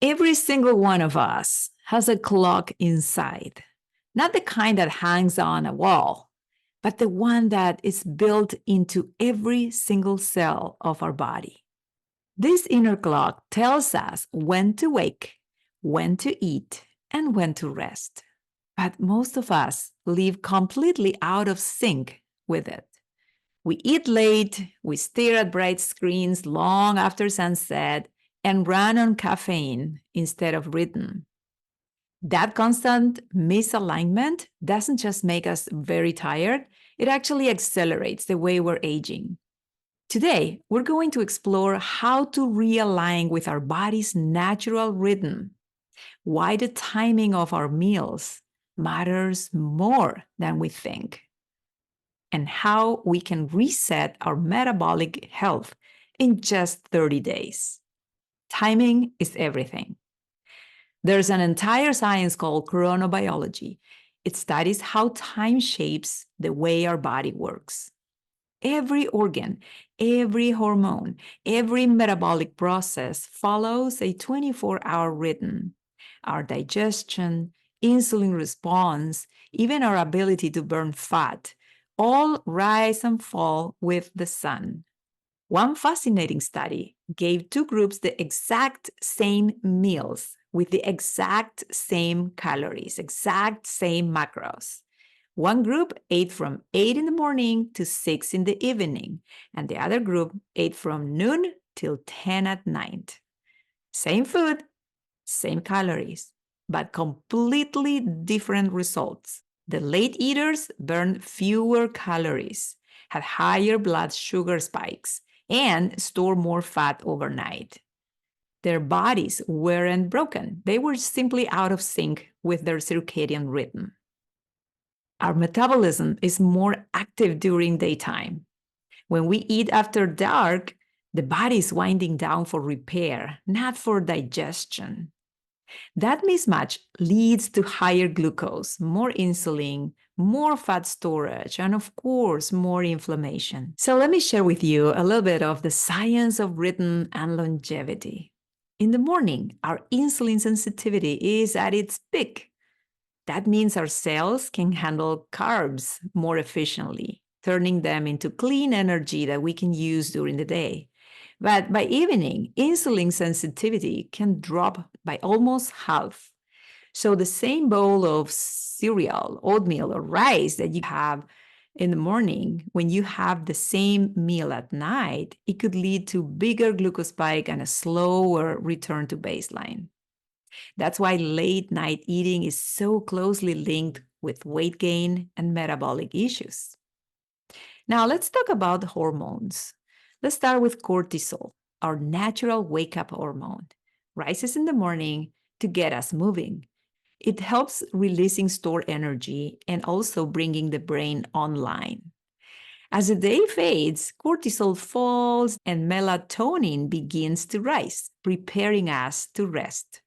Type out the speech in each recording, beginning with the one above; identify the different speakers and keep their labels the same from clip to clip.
Speaker 1: Every single one of us has a clock inside, not the kind that hangs on a wall, but the one that is built into every single cell of our body. This inner clock tells us when to wake, when to eat, and when to rest. But most of us live completely out of sync with it. We eat late, we stare at bright screens long after sunset, and run on caffeine instead of rhythm. That constant misalignment doesn't just make us very tired, it actually accelerates the way we're aging. Today, we're going to explore how to realign with our body's natural rhythm, why the timing of our meals matters more than we think, and how we can reset our metabolic health in just 30 days. Timing is everything. There's an entire science called chronobiology. It studies how time shapes the way our body works. Every organ, every hormone, every metabolic process follows a 24-hour rhythm. Our digestion, insulin response, even our ability to burn fat, all rise and fall with the sun. One fascinating study gave two groups the exact same meals with the exact same calories, exact same macros. One group ate from 8 in the morning to 6 in the evening, and the other group ate from noon till 10 at night. Same food, same calories, but completely different results. The late eaters burned fewer calories, had higher blood sugar spikes, and stored more fat overnight. Their bodies weren't broken. They were simply out of sync with their circadian rhythm. Our metabolism is more active during daytime. When we eat after dark, the body is winding down for repair, not for digestion. That mismatch leads to higher glucose, more insulin, more fat storage, and of course, more inflammation. So let me share with you a little bit of the science of rhythm and longevity. In the morning, our insulin sensitivity is at its peak. That means our cells can handle carbs more efficiently, turning them into clean energy that we can use during the day. But by evening, insulin sensitivity can drop by almost half. So the same bowl of cereal, oatmeal, or rice that you have in the morning, when you have the same meal at night, it could lead to bigger glucose spike and a slower return to baseline. That's why late night eating is so closely linked with weight gain and metabolic issues. Now, let's talk about hormones. Let's start with cortisol, our natural wake-up hormone. Rises in the morning to get us moving. It helps releasing stored energy and also bringing the brain online. As the day fades, cortisol falls and melatonin begins to rise, preparing us to rest.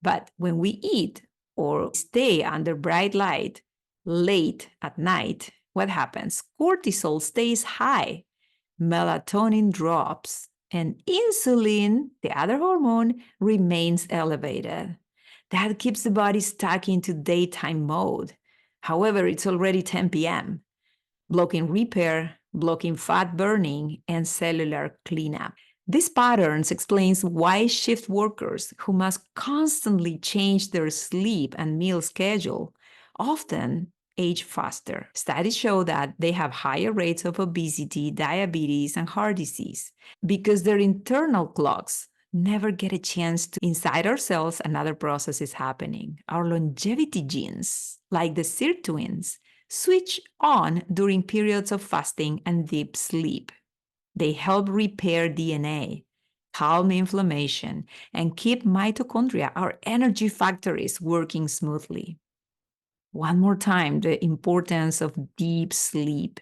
Speaker 1: But when we eat or stay under bright light late at night, what happens? Cortisol stays high, melatonin drops, and insulin, the other hormone, remains elevated. That keeps the body stuck into daytime mode. However, it's already 10 p.m., blocking repair, blocking fat burning, and cellular cleanup. These patterns explains why shift workers who must constantly change their sleep and meal schedule often age faster. Studies show that they have higher rates of obesity, diabetes, and heart disease because their internal clocks never get a chance to inside our cells another process is happening. Our longevity genes, like the sirtuins, switch on during periods of fasting and deep sleep. They help repair DNA, calm inflammation, and keep mitochondria, our energy factories, working smoothly. One more time, the importance of deep sleep.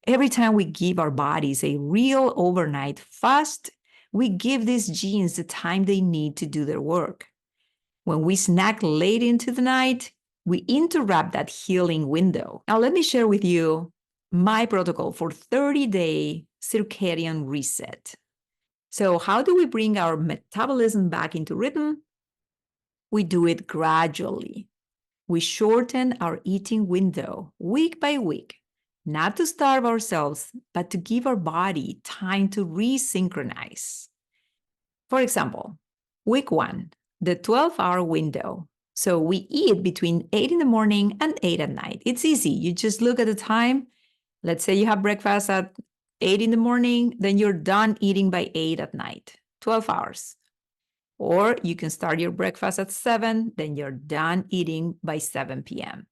Speaker 1: Every time we give our bodies a real overnight fast, we give these genes the time they need to do their work. When we snack late into the night, we interrupt that healing window. Now, let me share with you my protocol for 30-day circadian reset. So how do we bring our metabolism back into rhythm? We do it gradually. We shorten our eating window week by week, not to starve ourselves, but to give our body time to resynchronize. For example, week 1, the 12-hour window. So we eat between 8 in the morning and 8 at night. It's easy. You just look at the time. Let's say you have breakfast at 8 in the morning, then you're done eating by 8 at night, 12 hours. Or you can start your breakfast at 7, then you're done eating by 7 p.m.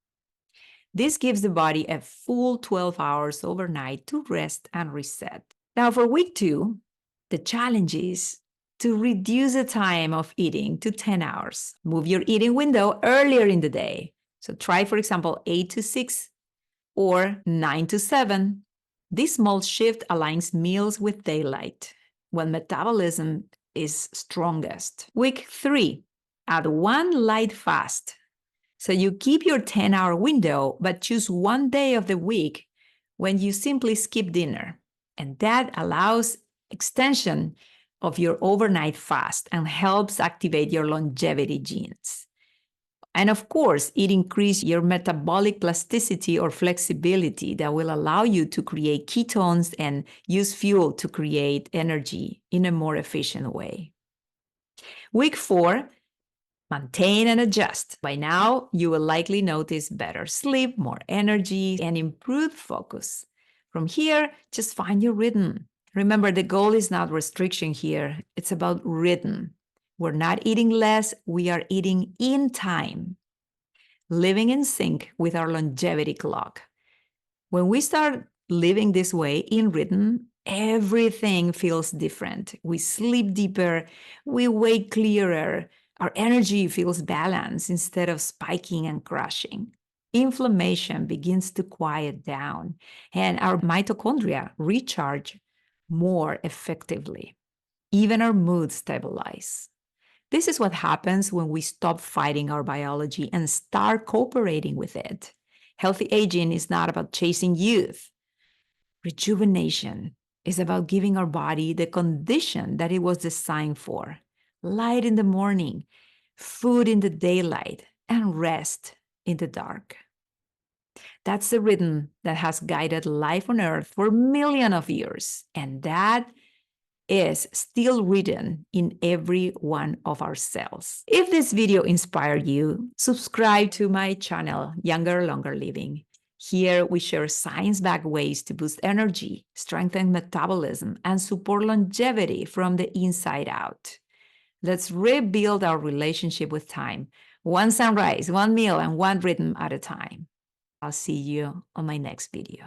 Speaker 1: This gives the body a full 12 hours overnight to rest and reset. Now, for week 2, the challenge is to reduce the time of eating to 10 hours. Move your eating window earlier in the day. So try, for example, 8 to 6 or 9 to 7. This small shift aligns meals with daylight when metabolism is strongest. Week 3, add 1 light fast. So you keep your 10-hour window, but choose one day of the week when you simply skip dinner. And that allows extension of your overnight fast and helps activate your longevity genes. And of course, it increases your metabolic plasticity or flexibility that will allow you to create ketones and use fuel to create energy in a more efficient way. Week 4, maintain and adjust. By now, you will likely notice better sleep, more energy, and improved focus. From here, just find your rhythm. Remember, the goal is not restriction here. It's about rhythm. We're not eating less, we are eating in time, living in sync with our longevity clock. When we start living this way in rhythm, everything feels different. We sleep deeper, we wake clearer, our energy feels balanced instead of spiking and crashing. Inflammation begins to quiet down, and our mitochondria recharge more effectively. Even our moods stabilize. This is what happens when we stop fighting our biology and start cooperating with it. Healthy aging is not about chasing youth. Rejuvenation is about giving our body the condition that it was designed for: light in the morning, food in the daylight, and rest in the dark. That's the rhythm that has guided life on Earth for millions of years, and that is still written in every one of our cells. If this video inspired you, subscribe to my channel, Younger, Longer Living. Here we share science-backed ways to boost energy, strengthen metabolism, and support longevity from the inside out. Let's rebuild our relationship with time, one sunrise, one meal, and one rhythm at a time. I'll see you on my next video.